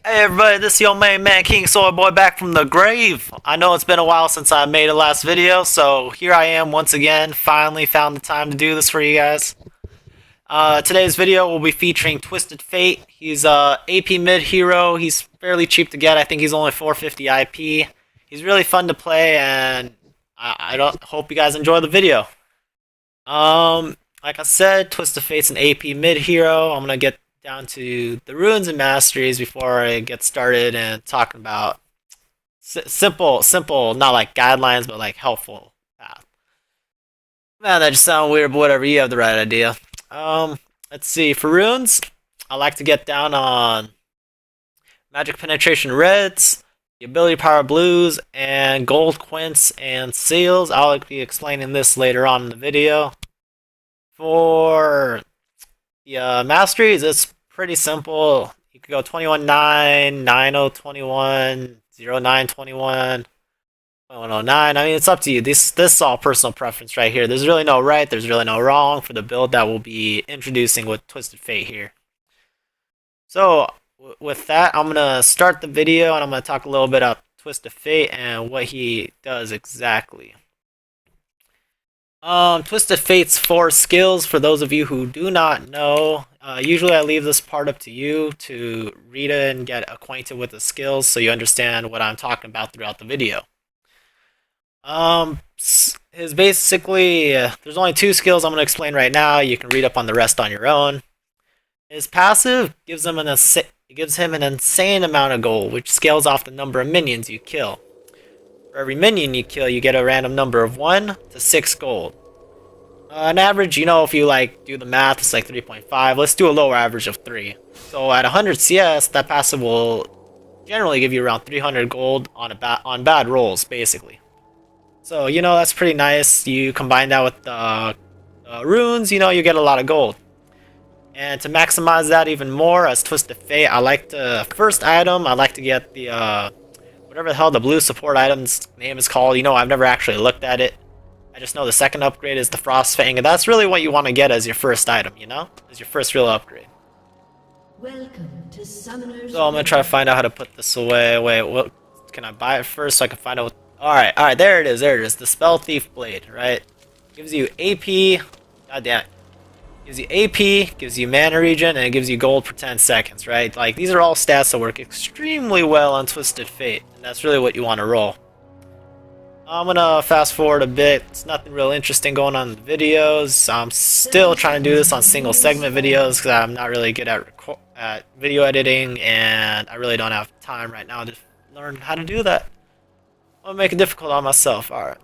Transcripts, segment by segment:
Hey everybody, this is your main man King Soy Boy back from the grave. I know it's been a while since I made a last video, so here I am once again, finally found the time to do this for you guys. Today's video will be featuring Twisted Fate. He's a AP mid hero, he's fairly cheap to get, I think he's only 450 IP. He's really fun to play and I don't hope you guys enjoy the video. Like I said, Twisted Fate's an AP mid hero. I'm gonna get down to the runes and masteries before I get started and talking about simple, not like guidelines, but like helpful path. Man, that just sounds weird, but whatever. You have the right idea. Let's see. For runes, I like to get down on magic penetration reds, the ability power blues, and gold quints and seals. I'll be explaining this later on in the video. For the masteries, it's pretty simple. You could go 21-9, 9-0-21, 0-9-21, 21-09. I mean, it's up to you. This is all personal preference right here. There's really no right, there's really no wrong for the build that we'll be introducing with Twisted Fate here. So, with that, I'm going to start the video and I'm going to talk a little bit about Twisted Fate and what he does exactly. Twisted Fate's 4 skills, for those of you who do not know. Usually I leave this part up to you to read it and get acquainted with the skills so you understand what I'm talking about throughout the video. His basically, there's only 2 skills I'm going to explain right now. You can read up on the rest on your own. His passive gives him an insane amount of gold, which scales off the number of minions you kill. For every minion you kill, you get a random number of 1 to 6 gold. On average, you know, if you like do the math, it's like 3.5. Let's do a lower average of 3. So at 100 CS, that passive will generally give you around 300 gold on bad rolls, basically. So, you know, that's pretty nice. You combine that with the runes, you know, you get a lot of gold. And to maximize that even more, as Twisted Fate, I like the first item, I like to get the whatever the hell the blue support item's name is called. You know, I've never actually looked at it. I just know the second upgrade is the Frostfang, and that's really what you want to get as your first item, you know? As your first real upgrade. Welcome to Summoners. So I'm going to try to find out how to put this away. Wait, what? Can I buy it first so I can find out what... Alright, there it is, The Spellthief Blade, right? Gives you AP... God damn it. Gives you AP, gives you mana regen, and it gives you gold for 10 seconds, right? Like, these are all stats that work extremely well on Twisted Fate, and that's really what you want to roll. I'm gonna fast forward a bit. It's nothing real interesting going on in the videos. I'm still trying to do this on single segment videos because I'm not really good at video editing, and I really don't have time right now to learn how to do that. I'm gonna make it difficult on myself. Alright.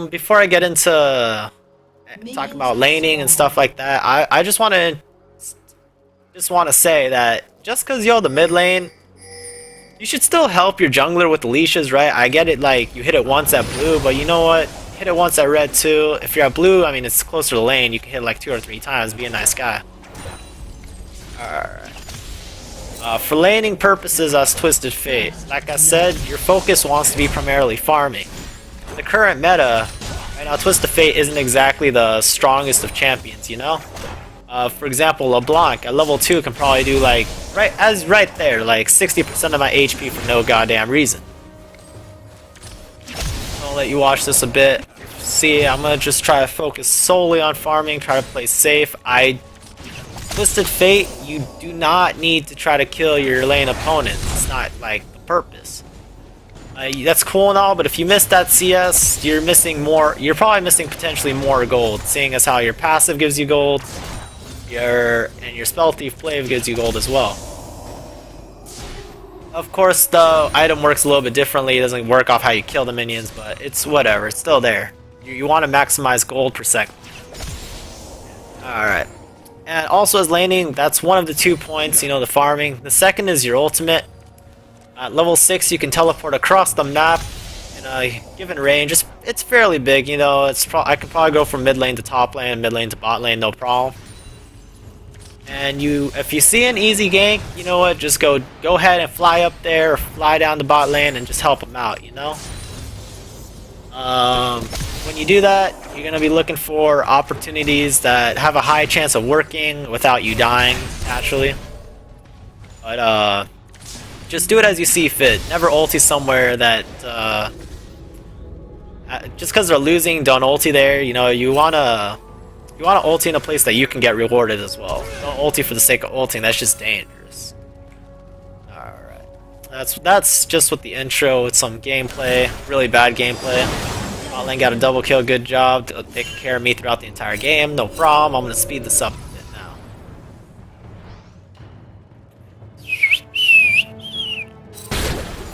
Before I get into talking about laning and stuff like that, I just want to say that just because you're the mid lane, you should still help your jungler with the leashes, right? I get it, like, you hit it once at blue, but you know what? Hit it once at red, too. If you're at blue, I mean, it's closer to lane. You can hit it like 2 or 3 times. Be a nice guy. Alright. For laning purposes, as Twisted Fate, like I said, your focus wants to be primarily farming. In the current meta, right now, Twisted Fate isn't exactly the strongest of champions, you know? For example, LeBlanc at level 2 can probably do like right there, like 60% of my HP for no goddamn reason. I'll let you watch this a bit. See, I'm gonna just try to focus solely on farming, try to play safe. Twisted Fate, you do not need to try to kill your lane opponent. It's not like the purpose. That's cool and all, but if you miss that CS, you're missing more. You're probably missing potentially more gold, seeing as how your passive gives you gold. Your Spellthief Blade gives you gold as well. Of course, the item works a little bit differently. It doesn't work off how you kill the minions, but it's whatever. It's still there. You want to maximize gold per second. Alright. And also as laning, that's one of the 2 points, you know, the farming. The second is your ultimate. At level 6, you can teleport across the map in a given range. It's fairly big, you know. I can probably go from mid lane to top lane, mid lane to bot lane, no problem. And if you see an easy gank, you know what, just go ahead and fly up there or fly down the bot lane and just help them out, you know? When you do that, you're going to be looking for opportunities that have a high chance of working without you dying, naturally. But just do it as you see fit. Never ulti somewhere that just because they're losing, don't ulti there. You know, you wanna ulti in a place that you can get rewarded as well. Don't ulti for the sake of ulting. That's just dangerous. All right, that's just with the intro. With some gameplay, really bad gameplay. Bot lane got a double kill. Good job taking care of me throughout the entire game. No problem. I'm gonna speed this up a bit now.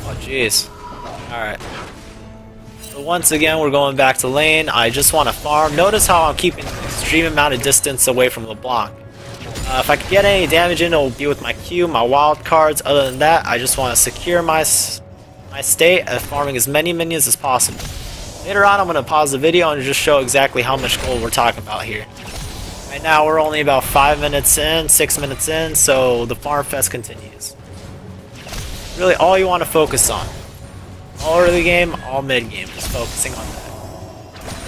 Oh jeez. All right. So once again, we're going back to lane. I just want to farm. Notice how I'm keeping an extreme amount of distance away from LeBlanc. If I could get any damage in, it'll be with my Q, my wild cards. Other than that, I just want to secure my state of farming as many minions as possible. Later on, I'm going to pause the video and just show exactly how much gold we're talking about here. Right now, we're only about 5 minutes in, 6 minutes in, so the farm fest continues. Really, all you want to focus on. All early game, all mid game, just focusing on that.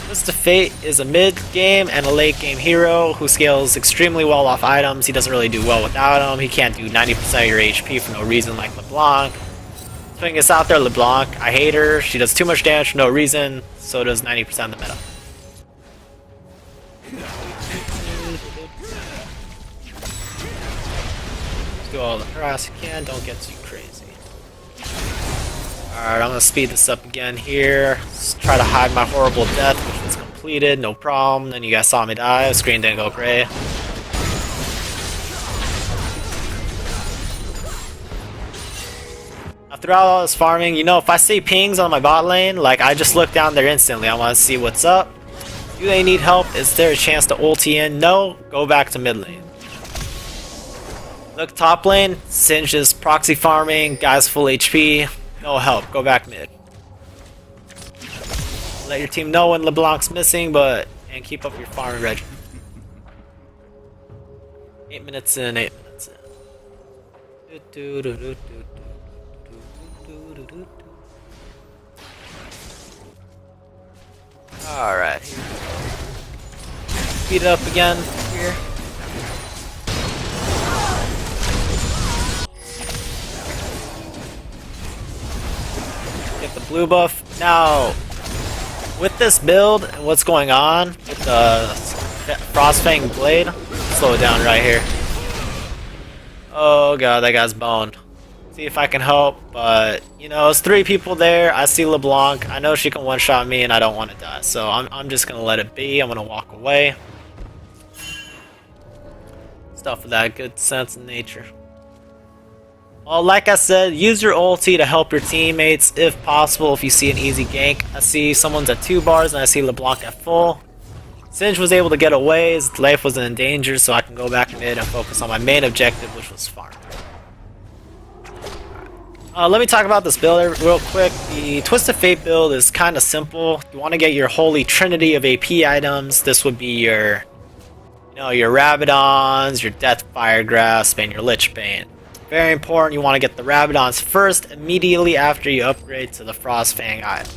Twist of Fate is a mid game and a late game hero who scales extremely well off items. He doesn't really do well without them. He can't do 90% of your HP for no reason like LeBlanc. Putting this out there, LeBlanc, I hate her. She does too much damage for no reason. So does 90% of the meta. Let's do all the harass you can. Don't get too crazy. Alright, I'm gonna speed this up again here. Just try to hide my horrible death, which was completed, no problem. Then you guys saw me die, the screen didn't go gray. Now, throughout all this farming, you know, if I see pings on my bot lane, like, I just look down there instantly. I want to see what's up. Do they need help? Is there a chance to ulti in? No, go back to mid lane. Look top lane, Singe is proxy farming, guys full HP. No help, go back mid. Let your team know when LeBlanc's missing, and keep up your farming regimen. 8 minutes in, 8 minutes in. Alright, speed it up again here. Get the blue buff. Now, with this build and what's going on with the Frostfang blade, slow it down right here. Oh god, that guy's boned. See if I can help, but you know, it's 3 people there. I see LeBlanc. I know she can one-shot me, and I don't want to die, so I'm just gonna let it be. I'm gonna walk away. Stuff with that good sense of nature. Well, like I said, use your ulti to help your teammates if possible. If you see an easy gank, I see someone's at 2 bars, and I see LeBlanc at full. Singe was able to get away. His life wasn't in danger, so I can go back mid and focus on my main objective, which was farm. Let me talk about this build real quick. The Twist of Fate build is kind of simple. You want to get your holy trinity of AP items. This would be your, your Rabadons, your Death Fire Grasp, and your Lich Bane. Very important. You want to get the Rabadons first, immediately after you upgrade to the Frostfang item.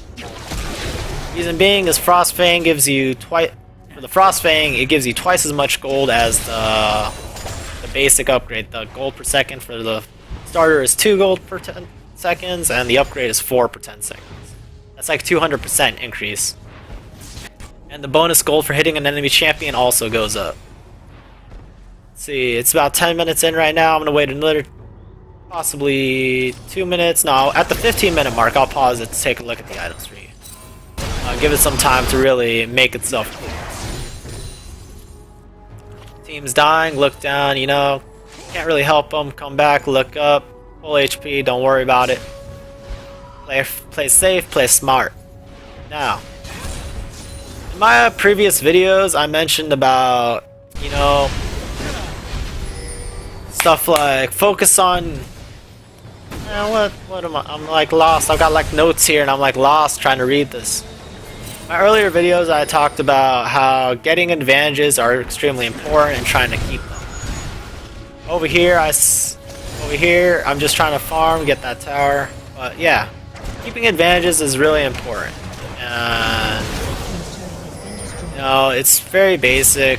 Reason being is Frostfang gives you twice. For the Frostfang, it gives you twice as much gold as the basic upgrade. The gold per second for the starter is 2 gold per 10 seconds, and the upgrade is 4 per 10 seconds. That's like 200% increase. And the bonus gold for hitting an enemy champion also goes up. Let's see, it's about 10 minutes in right now. I'm going to wait another possibly 2 minutes. No, at the 15-minute mark, I'll pause it to take a look at the items for you. Give it some time to really make itself clear. Team's dying, look down, can't really help them. Come back, look up, full HP, don't worry about it. Play safe, play smart. Now, in my previous videos, I mentioned about, stuff like focus on. What am I? I'm like lost. I've got like notes here, and I'm like lost trying to read this. In my earlier videos, I talked about how getting advantages are extremely important and trying to keep them. Over here, I'm just trying to farm, get that tower. But yeah, keeping advantages is really important. And it's very basic.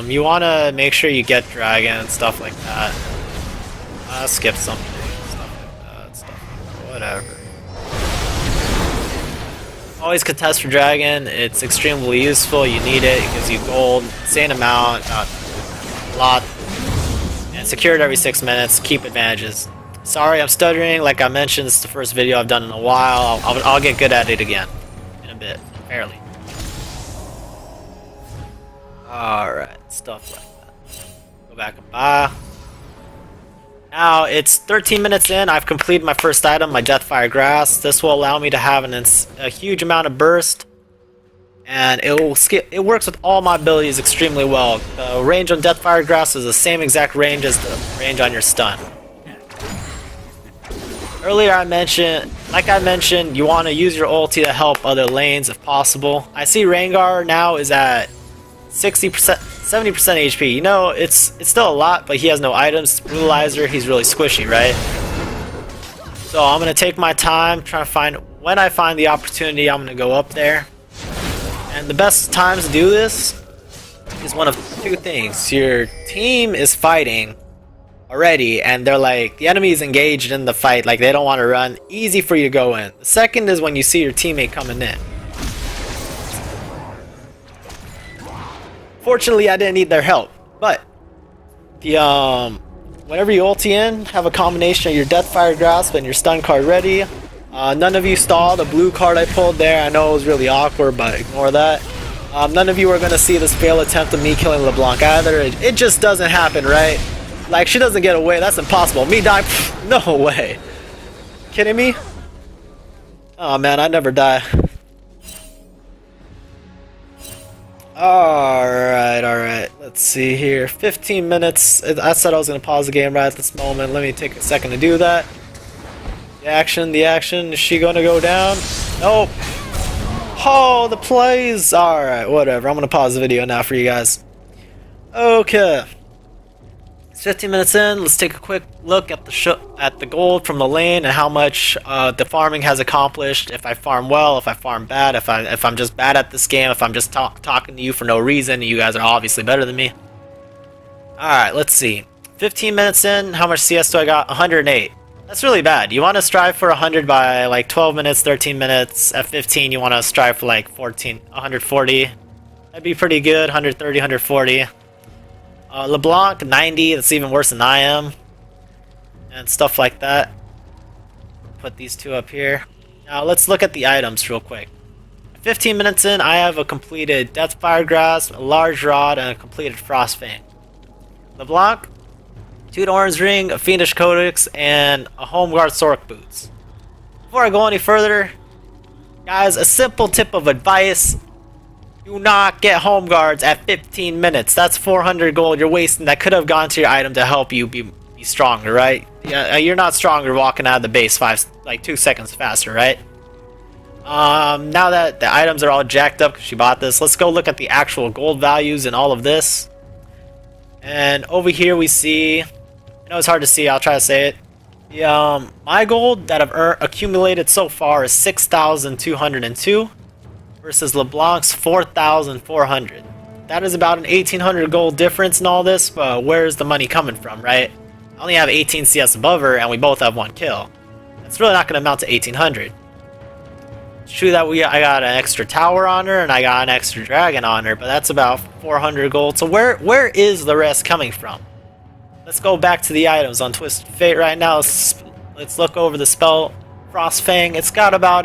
You want to make sure you get dragon and stuff like that. Skip something. Stuff like that. Stuff like that. Whatever. Always contest for dragon. It's extremely useful. You need it. It gives you gold, insane amount, a lot, and secured every 6 minutes. Keep advantages. Sorry, I'm stuttering. Like I mentioned, this is the first video I've done in a while. I'll get good at it again in a bit, fairly. All right, stuff like that. Go back and buy. Now it's 13 minutes in. I've completed my first item, my Deathfire Grass. This will allow me to have a huge amount of burst, and it works with all my abilities extremely well. The range on Deathfire Grass is the same exact range as the range on your stun. Earlier I mentioned, you want to use your ulti to help other lanes if possible. I see Rengar now is at 60%, 70% HP. You know, it's still a lot, but he has no items. Brutalizer, he's really squishy, right? So I'm gonna take my time, trying to find, when I find the opportunity, I'm gonna go up there. And the best times to do this is one of two things. Your team is fighting already, and they're like, the enemy is engaged in the fight, like they don't want to run. Easy for you to go in. The second is when you see your teammate coming in. Fortunately, I didn't need their help, but the whenever you ulti in, have a combination of your Deathfire Grasp and your stun card ready. None of you saw the blue card I pulled there. I know it was really awkward, but ignore that. None of you are gonna see this failed attempt of me killing LeBlanc either. It just doesn't happen, right? Like, she doesn't get away. That's impossible. Me die? Pfft, no way. Kidding me? Oh man, I never die. Alright. Let's see here. 15 minutes. I said I was going to pause the game right at this moment. Let me take a second to do that. The action. Is she going to go down? Nope. Oh, the plays. Alright, whatever. I'm going to pause the video now for you guys. Okay. It's 15 minutes in. Let's take a quick look at the gold from the lane and how much the farming has accomplished. If I farm well, if I farm bad, if I'm just bad at this game, if I'm just talking to you for no reason, you guys are obviously better than me. Alright, let's see. 15 minutes in, how much CS do I got? 108. That's really bad. You want to strive for 100 by like 12 minutes, 13 minutes. At 15, you want to strive for like 140. That'd be pretty good. 130, 140. LeBlanc, 90. That's even worse than I am. And stuff like that. Put these two up here. Now let's look at the items real quick. 15 minutes in, I have a completed Deathfire Grasp, a large rod, and a completed Frostfang. LeBlanc, 2 Orange Ring, a Fiendish Codex, and a Home Guard Sork Boots. Before I go any further, guys, a simple tip of advice. Do not get home guards at 15 minutes. That's 400 gold you're wasting that could have gone to your item to help you be stronger, right? Yeah, you're not stronger walking out of the base 2 seconds faster, right? Now that the items are all jacked up because you bought this, let's go look at the actual gold values and all of this. And over here we see, I know it's hard to see, I'll try to say it. My gold that I've accumulated so far is 6,202 versus LeBlanc's 4,400. That is about an 1,800 gold difference in all this, but where's the money coming from, right? I only have 18 CS above her, and we both have 1 kill. That's really not going to amount to 1,800. It's true that I got an extra tower on her, and I got an extra dragon on her, but that's about 400 gold. So where is the rest coming from? Let's go back to the items on Twisted Fate right now. Let's look over the spell Frostfang. It's got about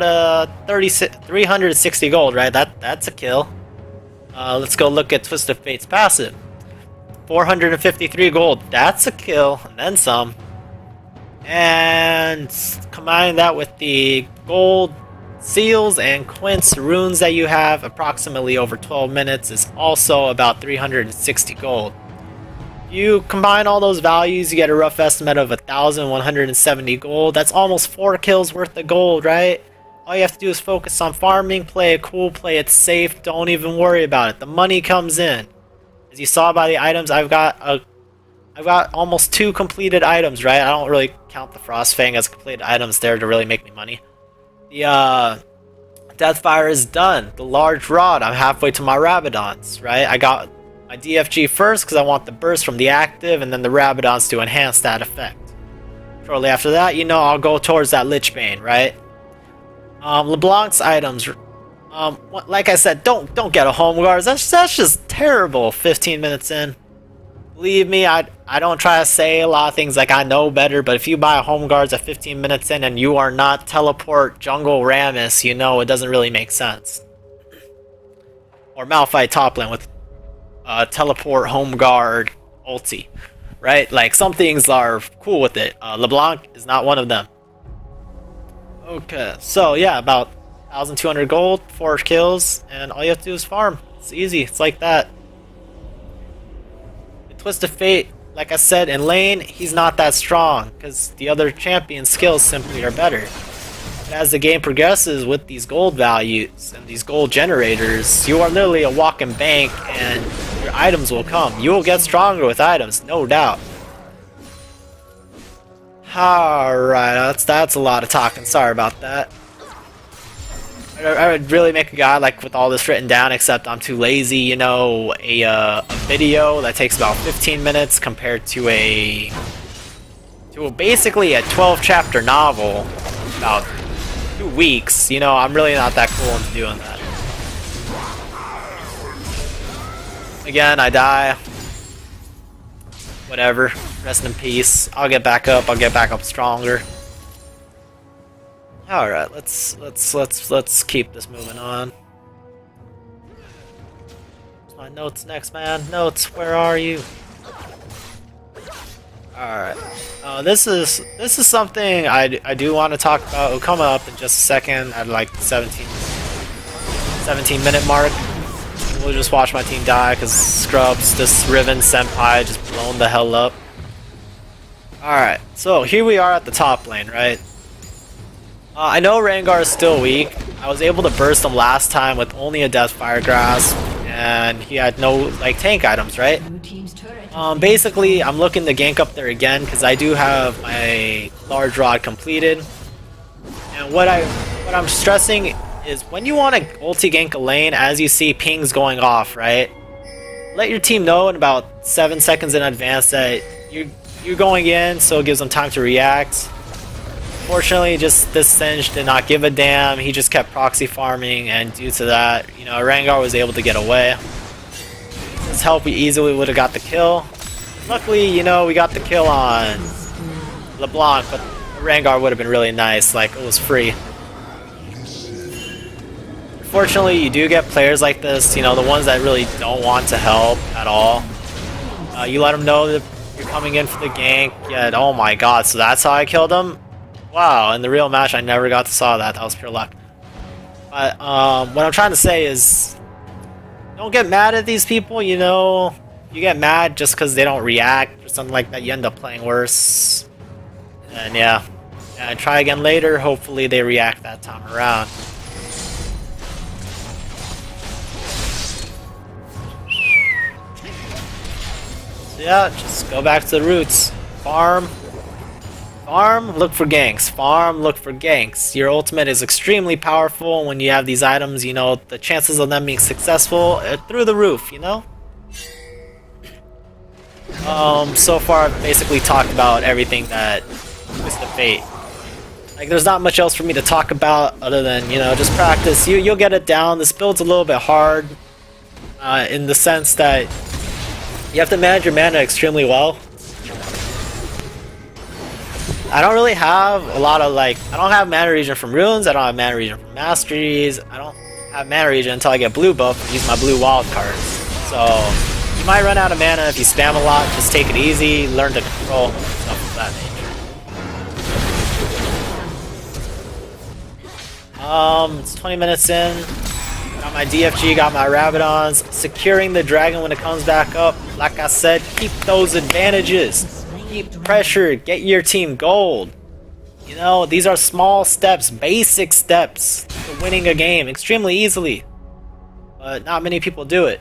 360 gold, right? That's a kill. Let's go look at Twisted Fate's passive. 453 gold. That's a kill, and then some. And combine that with the gold seals and quince runes that you have, approximately over 12 minutes, is also about 360 gold. You combine all those values, you get a rough estimate of 1,170 gold. That's almost 4 kills worth of gold, right? All you have to do is focus on farming, play it cool, play it safe, don't even worry about it. The money comes in. As you saw by the items, I've got almost 2 completed items, right? I don't really count the Frostfang as completed items there to really make me money. The Deathfire is done. The large rod, I'm halfway to my Rabadons, right? I got my DFG first because I want the burst from the active, and then the Rabadons to enhance that effect. Shortly after that, you know, I'll go towards that Lich Bane, right? LeBlanc's items. Like I said, don't get a home guards. That's just terrible. 15 minutes in. Believe me, I don't try to say a lot of things like I know better, but if you buy a home guards at 15 minutes in and you are not teleport jungle Rammus, you know it doesn't really make sense. Or Malphite top lane with teleport home guard ulti, right? Like some things are cool with it. LeBlanc is not one of them. Okay, so yeah, about 1,200 gold, 4 kills, and all you have to do is farm. It's easy. It's like that. Twist of Fate, like I said, in lane, he's not that strong because the other champion skills simply are better. But as the game progresses with these gold values and these gold generators, you are literally a walking bank and your items will come. You will get stronger with items, no doubt. Alright, that's a lot of talking. Sorry about that. I would really make a guide like with all this written down, except I'm too lazy. You know, a video that takes about 15 minutes compared to basically a 12-chapter novel about 2 weeks. You know, I'm really not that cool into doing that. Again, I die. Whatever. Rest in peace. I'll get back up. I'll get back up stronger. All right, let's keep this moving on. Where's my notes next, man? Notes, where are you? All right. This is something I do want to talk about. It'll come up in just a second at like the 17-minute mark. We'll just watch my team die because Scrubs, this Riven Senpai, just blown the hell up. All right, so here we are at the top lane, right? I know Rengar is still weak. I was able to burst him last time with only a Deathfire Grasp, and he had no like tank items, right? Basically, I'm looking to gank up there again because I do have my large rod completed. And what I'm stressing is when you want to ulti gank a lane, as you see pings going off, right? Let your team know in about 7 seconds in advance that you're going in, so it gives them time to react. Fortunately, just this Singe did not give a damn. He just kept proxy farming, and due to that, you know, Rengar was able to get away. This help, we easily would have got the kill. Luckily, you know, we got the kill on LeBlanc, but Rengar would have been really nice. Like, it was free. Fortunately, you do get players like this, you know, the ones that really don't want to help at all. You let them know that you're coming in for the gank, yet, oh my god, so that's how I killed him? Wow, in the real match, I never got to saw that. That was pure luck. But what I'm trying to say is, don't get mad at these people. You know, you get mad just because they don't react or something like that. You end up playing worse. And yeah, and try again later. Hopefully, they react that time around. So yeah, just go back to the roots. Farm. Farm, look for ganks. Farm, look for ganks. Your ultimate is extremely powerful. When you have these items, you know, the chances of them being successful are through the roof, you know? So far I've basically talked about everything that Twist of Fate. Like, there's not much else for me to talk about other than, you know, just practice. You'll get it down. This build's a little bit hard in the sense that you have to manage your mana extremely well. I don't really have a lot of like, I don't have mana regen from runes, I don't have mana regen from masteries, I don't have mana regen until I get blue buff and use my blue wild cards. So you might run out of mana if you spam a lot. Just take it easy, learn to control, stuff of that nature. It's 20 minutes in. Got my DFG, got my Rabadons, securing the dragon when it comes back up. Like I said, keep those advantages. Keep pressure, get your team gold. You know, these are small steps, basic steps to winning a game extremely easily. But not many people do it.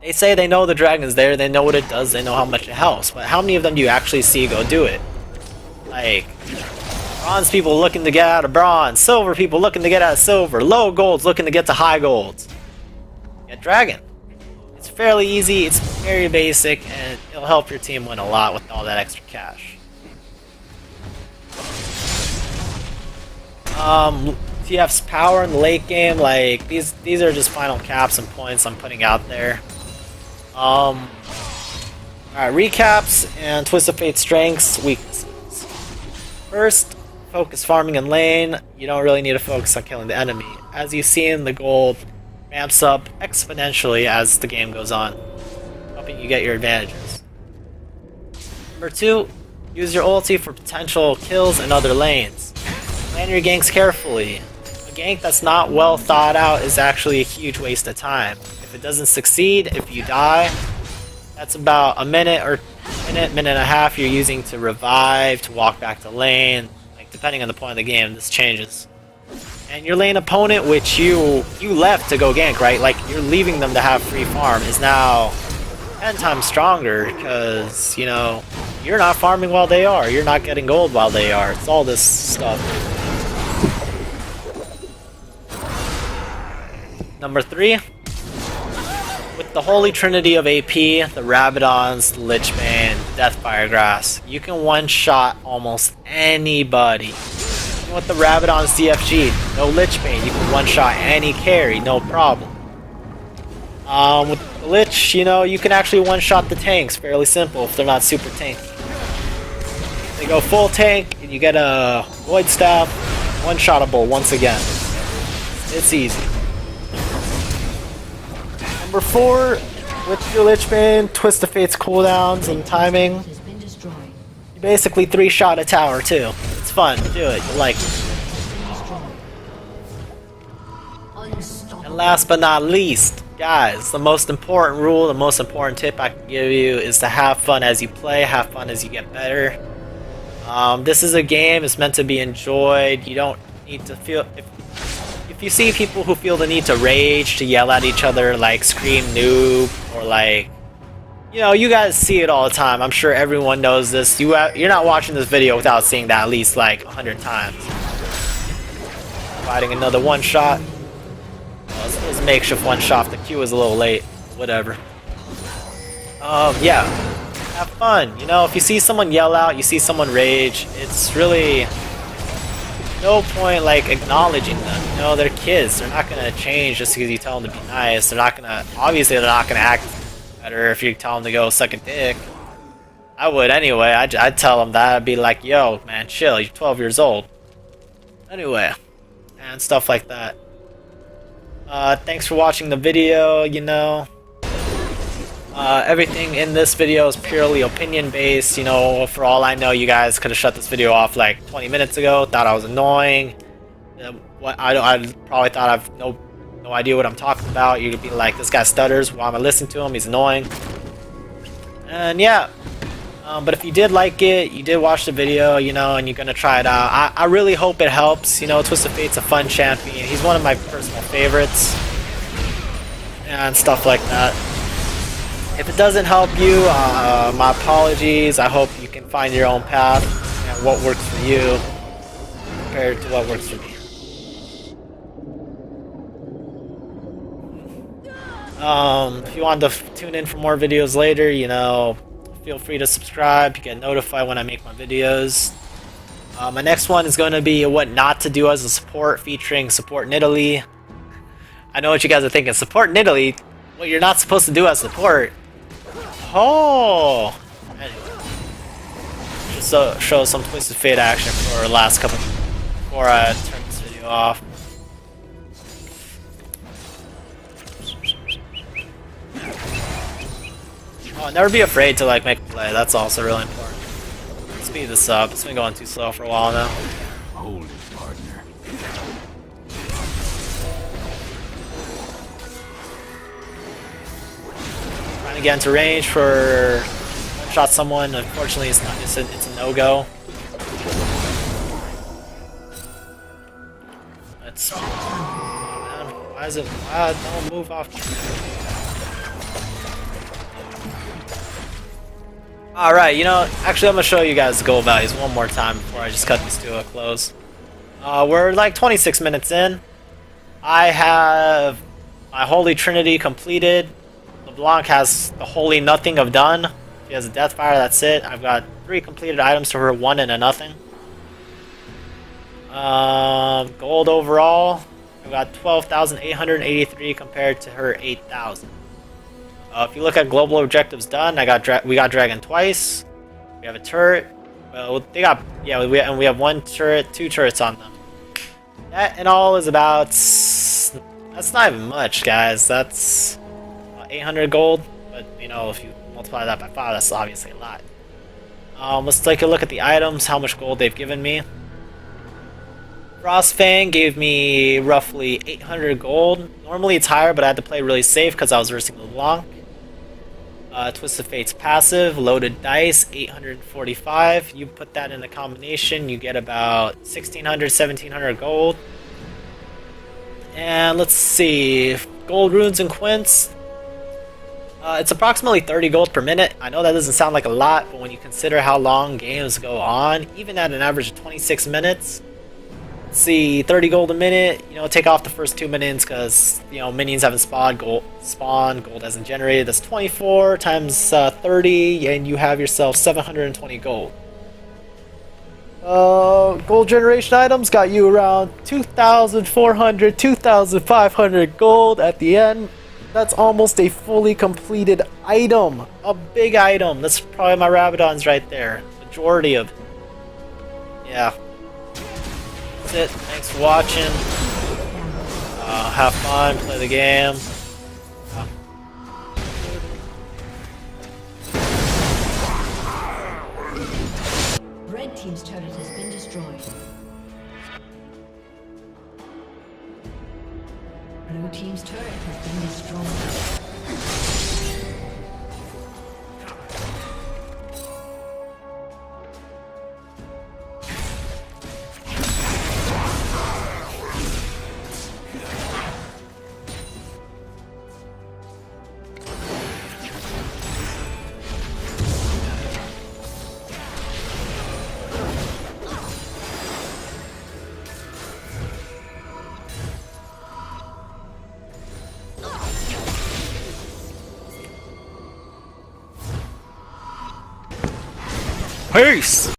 They say they know the dragon's there, they know what it does, they know how much it helps. But how many of them do you actually see go do it? Like, bronze people looking to get out of bronze, silver people looking to get out of silver, low golds looking to get to high golds. Get dragon. It's fairly easy, it's very basic, and it'll help your team win a lot with all that extra cash. TF's power in the late game, like these are just final caps and points I'm putting out there. Alright, recaps and Twist of Fate strengths, weaknesses. First, focus farming in lane. You don't really need to focus on killing the enemy. As you've seen, the gold ramps up exponentially as the game goes on, helping you get your advantages. Number 2, use your ulti for potential kills in other lanes. Plan your ganks carefully. A gank that's not well thought out is actually a huge waste of time. If it doesn't succeed, if you die, that's about a minute and a half you're using to revive, to walk back to lane. Like, depending on the point of the game, this changes. And your lane opponent, which you left to go gank, right? Like, you're leaving them to have free farm, is now 10 times stronger because, you know, you're not farming while they are. You're not getting gold while they are. It's all this stuff. Number 3. With the holy trinity of AP, the Rabadons, the Lichbane, Deathfire Grass, you can one-shot almost anybody. Even with the Rabadon's DFG, no Lichbane, you can one-shot any carry, no problem. With the Lich, you know, you can actually one-shot the tanks, fairly simple if they're not super tanky. They go full tank, and you get a Void Staff, one-shottable once again. It's easy. Number 4, with your Lichbane, Twist of Fate's cooldowns and timing, you basically 3-shot a tower too. It's fun, do it, you like it. And last but not least, guys, the most important rule, the most important tip I can give you is to have fun as you play, have fun as you get better. This is a game, it's meant to be enjoyed. You don't need to feel... If you see people who feel the need to rage, to yell at each other, like scream noob, or like, you know, you guys see it all the time. I'm sure everyone knows this. You're not watching this video without seeing that at least like 100 times. Fighting another one shot. Well, it was a makeshift one shot. The Q was a little late. Whatever. Yeah. Have fun. You know, if you see someone yell out, you see someone rage, it's really no point like acknowledging them. You know, they're kids. They're not gonna change just because you tell them to be nice. They're not gonna, obviously they're not gonna act better if you tell them to go suck a dick. I would anyway. I'd tell them that. I'd be like, yo, man, chill. You're 12 years old. Anyway, and stuff like that. Thanks for watching the video, you know. Everything in this video is purely opinion based. You know, for all I know, you guys could have shut this video off like 20 minutes ago, thought I was annoying. I probably thought I've no idea what I'm talking about. You could be like, this guy stutters, why am I listening to him, he's annoying. And yeah, but if you did like it, you did watch the video, you know, and you're gonna try it out, I really hope it helps. You know, Twist of Fate's a fun champion. He's one of my personal favorites and stuff like that. If it doesn't help you, my apologies. I hope you can find your own path and what works for you compared to what works for me. If you want to tune in for more videos later, you know, feel free to subscribe. You get notified when I make my videos. My next one is going to be what not to do as a support, featuring support in Italy. I know what you guys are thinking. Support in Italy? What you're not supposed to do as support? Oh! Anyway. Just show some Twist of Fate action for the last couple before I turn this video off. Oh, never be afraid to like make a play. That's also really important. Speed this up. It's been going too slow for a while now. Hold it, partner. Trying to get into range for one-shot someone. Unfortunately, it's not. It's a no-go. Let's. Man, why is it? Don't move off. Alright, you know, actually I'm going to show you guys the goal values one more time before I just cut these to a close. We're like 26 minutes in. I have my Holy Trinity completed. LeBlanc has the Holy Nothing of Done. She has a Deathfire, that's it. I've got 3 completed items to her 1 and a nothing. Gold overall, I got 12,883 compared to her 8,000. If you look at global objectives done, we got dragon twice. We have a turret. Well, they got we have one turret, two turrets on them. That in all is about, that's not even much, guys. That's 800 gold. But you know, if you multiply that by 5, that's obviously a lot. Let's take a look at the items. How much gold they've given me. Frostfang gave me roughly 800 gold. Normally it's higher, but I had to play really safe because I was versing LeBlanc. Twist of Fate's passive, loaded dice, 845. You put that in a combination, you get about 1600, 1700 gold. And let's see, gold runes and quints. It's approximately 30 gold per minute. I know that doesn't sound like a lot, but when you consider how long games go on, even at an average of 26 minutes, let's see, 30 gold a minute, you know, take off the first 2 minions because, you know, minions haven't spawned, gold hasn't generated. That's 24 times 30, and you have yourself 720 gold. Gold generation items got you around 2,400, 2,500 gold at the end. That's almost a fully completed item. A big item. That's probably my Rabadons right there. Majority of it. Yeah. That's it. Thanks for watching. Have fun. Play the game. Red team's turret has been destroyed. Blue team's turret has been destroyed. Peace!